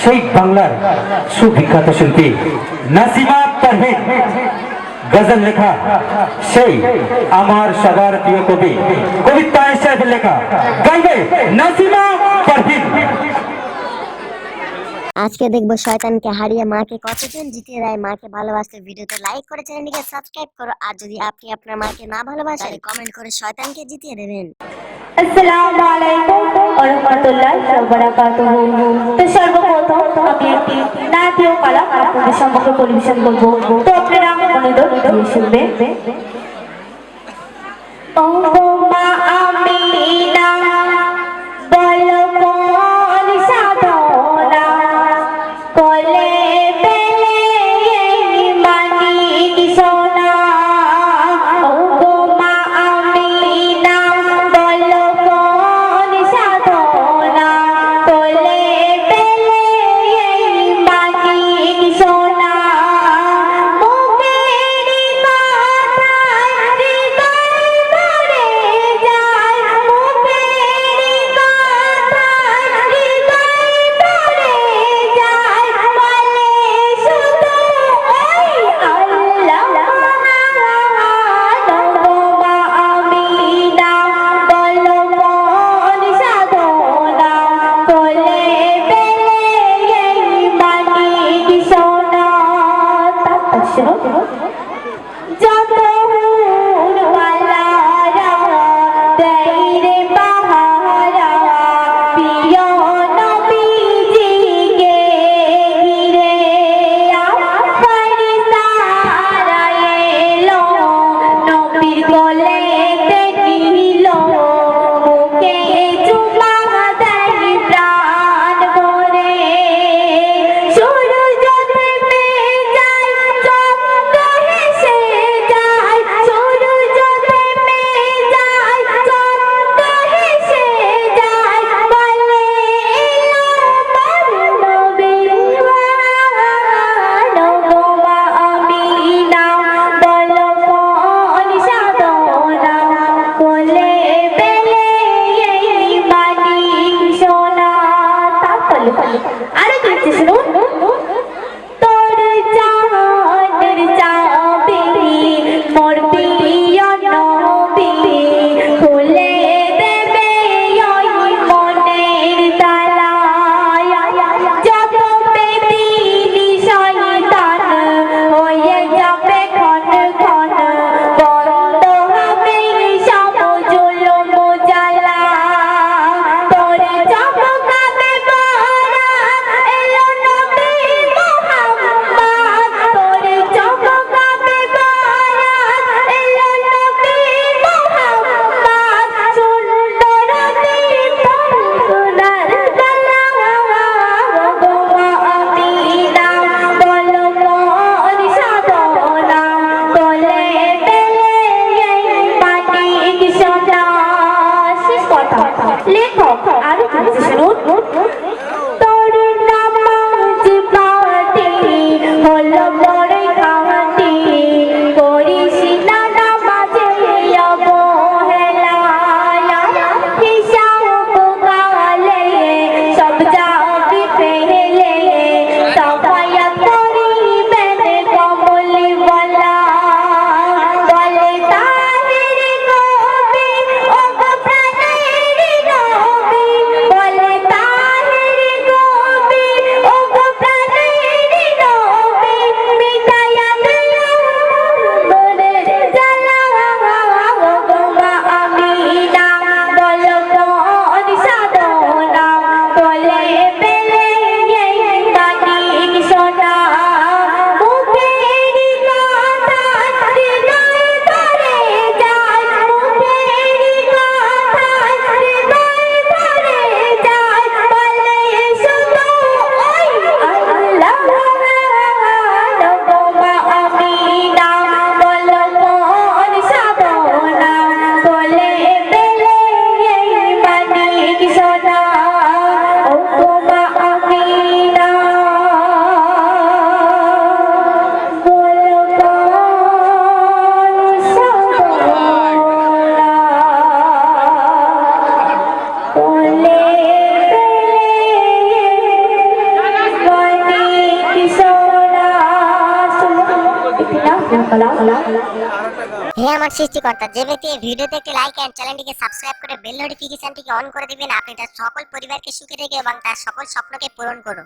সেই বাংলার সুবিখ্যাত শিল্পী নাসিমা পারভীন গজল লেখা সেই আমার সবার প্রিয় কবি কবিতা সাহেবের লেখা গাইবে নাসিমা পারভীন। আজকে দেখবো শয়তানকে হারিয়ে মাকে কতজন জিতিয়ে দেয়। মাকে ভালোবাসতে ভিডিওতে লাইক করে চ্যানেলটিকে সাবস্ক্রাইব করো। আর যদি আপনি আপনার মাকে না ভালোবাসেন কমেন্ট করে শয়তানকে জিতিয়ে দেবেন। আসসালামু আলাইকুম ওয়া রাহমাতুল্লাহি ওয়া বারাকাতুহু। তো সর্বপ্রথম আমি একটি নাটীয় কলা আপনাদের সম্মুখে পরিবেশন করব। তো আপনারা মনোযোগ দিয়ে শুনবেন। ও মা আমিনা বলো কোন সাধনা কোলে পেলে মানিক সোনা। ও মা আমিনা বলো কোন সাধনা কোলে পেলে মানিক সোনা। মুখের কথায় হৃদয় ভরে একটি নাট্য কলা। হে আমার সৃষ্টিকর্তা, যে ব্যক্তি এই ভিডিওতে একটি লাইক এন্ড চ্যানেলটিকে সাবস্ক্রাইব করে বেল নোটিফিকেশনটিকে অন করে দিবেন, আপনি তার সকল পরিবারকে সুখে রেখে এবং তার সকল স্বপ্নকে পূরণ করুন।